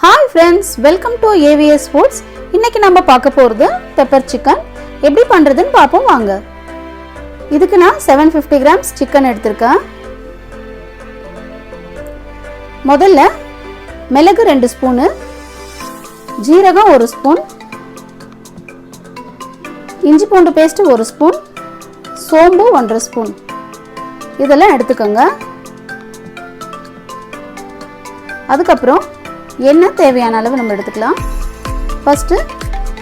Hi friends, welcome to AVS Foods. இன்னைக்கு நம்ம பார்க்க போறது பெப்பர் சிக்கன். எப்படி பண்றதுன்னு பாப்போம் வாங்க. இதுக்கு நான் 750 grams சிக்கன் எடுத்துர்க்கேன். முதல்ல மிளகு 2 ஸ்பூன், ஜீரகம் 1 ஸ்பூன், இஞ்சி பூண்டு பேஸ்ட் 1 ஸ்பூன், சோம்பு 1.5 ஸ்பூன். இதெல்லாம் எடுத்துக்கோங்க. அதுக்கு அப்புறம் எண்ணெய் தேவையான அளவு நம்ம எடுத்துக்கலாம். ஃபர்ஸ்ட்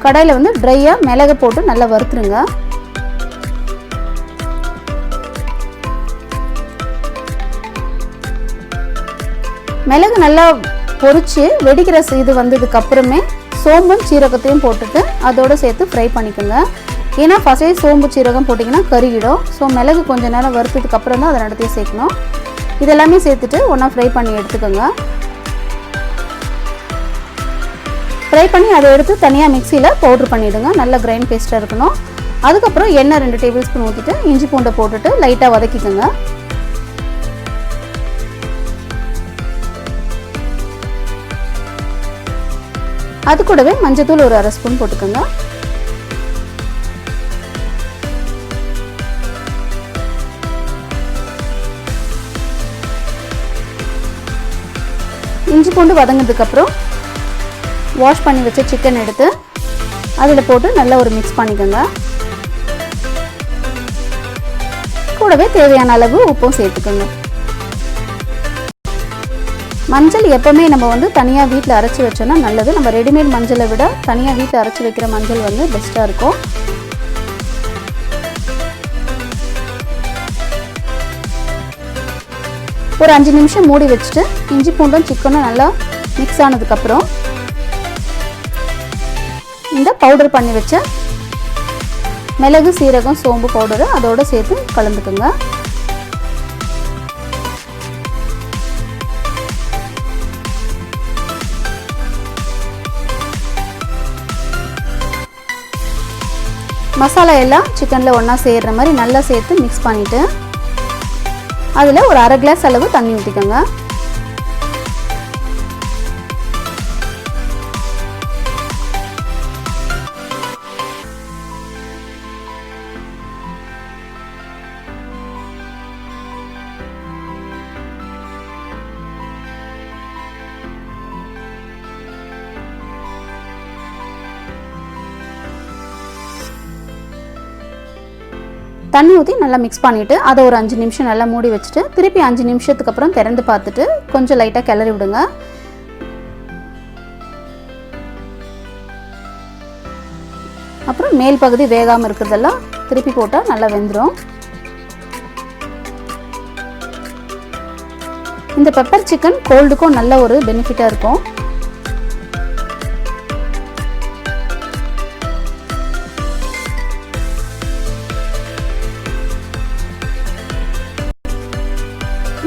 கடாயில வந்து ட்ரையா மிளகு போட்டு நல்லா வறுத்துருங்க. மிளகு நல்லா பொரிச்சு வெடிக்கிற இது வந்ததுக்கு அப்புறமே சோம்பும் சீரகத்தையும் போட்டுட்டு அதோட சேர்த்து ஃப்ரை பண்ணிக்கோங்க. ஏன்னா ஃபர்ஸ்டே சோம்பு சீரகம் போட்டிங்கன்னா கருகிடும். ஸோ மிளகு கொஞ்சம் நேரம் வறுத்ததுக்கு அப்புறம் தான் அதை நடத்தி சேர்க்கணும். இதெல்லாமே சேர்த்துட்டு ஒன்றா ஃப்ரை பண்ணி எடுத்துக்கோங்க. ஃப்ரை பண்ணி அதை எடுத்து தனியாக மிக்சியில் பவுட்ரு பண்ணிவிடுங்க. நல்லா கிரைண்ட் பேஸ்ட்டாக இருக்கணும். அதுக்கப்புறம் எண்ணெய் 2 டேபிள் ஸ்பூன் ஊற்றிட்டு இஞ்சி பூண்டை போட்டுட்டு லைட்டாக வதக்கிக்கோங்க. அது கூடவே மஞ்சத்தூள் ஒரு 1/2 ஸ்பூன் போட்டுக்கோங்க. இஞ்சி பூண்டு வதங்கினதுக்கப்புறம் வாஷ் பண்ணி வச்ச சிக்கன் எடுத்து அதில் போட்டு நல்லா ஒரு மிக்ஸ் பண்ணிக்கோங்க. கூடவே தேவையான அளவு உப்பும் சேர்த்துக்கோங்க. மஞ்சள் எப்பவுமே நம்ம வந்து தனியாக வீட்டில் அரைச்சி வச்சோன்னா நல்லது. நம்ம ரெடிமேட் மஞ்சளை விட தனியாக வீட்டில் அரைச்சி வைக்கிற மஞ்சள் வந்து பெஸ்ட்டாக இருக்கும். ஒரு 5 நிமிஷம் மூடி வச்சுட்டு இஞ்சி பூண்டும் சிக்கனும் நல்லா மிக்ஸ் ஆனதுக்கப்புறம் இந்த பவுடர் பண்ணி வச்ச மிளகு சீரகம் சோம்பு பவுடரை அதோட சேர்த்து கலந்துக்குங்க. மசாலா எல்லாம் சிக்கனில் ஒன்றா சேர்கிற மாதிரி நல்லா சேர்த்து மிக்ஸ் பண்ணிவிட்டு அதில் ஒரு 1/2 கிளாஸ் அளவு தண்ணி ஊற்றிக்கோங்க. தண்ணி ஊற்றி நல்லா மிக்ஸ் பண்ணிவிட்டு அதை ஒரு 5 நிமிஷம் நல்லா மூடி வச்சுட்டு திருப்பி 5 நிமிஷத்துக்கு அப்புறம் திறந்து பார்த்துட்டு கொஞ்சம் லைட்டாக கிளறி விடுங்க. அப்புறம் மேல் பகுதி வேகாமல் இருக்கிறதெல்லாம் திருப்பி போட்டால் நல்லா வெந்துடும். இந்த பெப்பர் சிக்கன் கோல்டுக்கும் நல்ல ஒரு பெனிஃபிட்டாக இருக்கும்.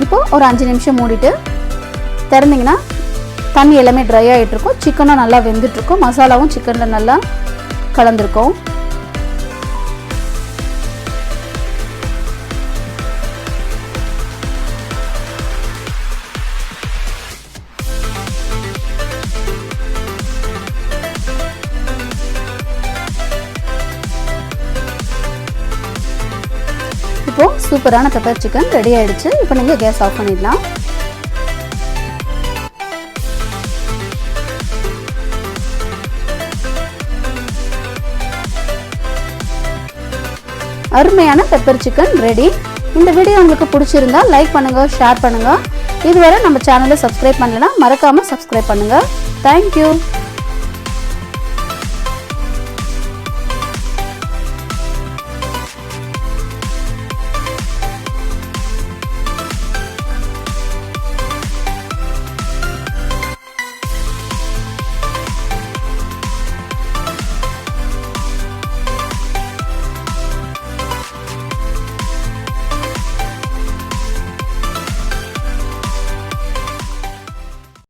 இப்போ ஒரு 5 நிமிஷம் மூடிட்டு திறந்தீங்கன்னா தண்ணி எல்லாமே ட்ரை ஆகிட்டு இருக்கும். சிக்கனும் நல்லா வெந்துட்டுருக்கும். மசாலாவும் சிக்கனில் நல்லா கலந்துருக்கும். இப்போ சூப்பரான பெப்பர் சிக்கன் ரெடி ஆயிடுச்சு. இப்போ நீங்கள் கேஸ் ஆஃப் பண்ணிடலாம். அருமையான பெப்பர் சிக்கன் ரெடி. இந்த வீடியோ உங்களுக்கு பிடிச்சிருந்தா லைக் பண்ணுங்க, ஷேர் பண்ணுங்க. இதுவரை நம்ம சேனலை சப்ஸ்கிரைப் பண்ணலனா மறக்காம சப்ஸ்கிரைப் பண்ணுங்க. தேங்க்யூ.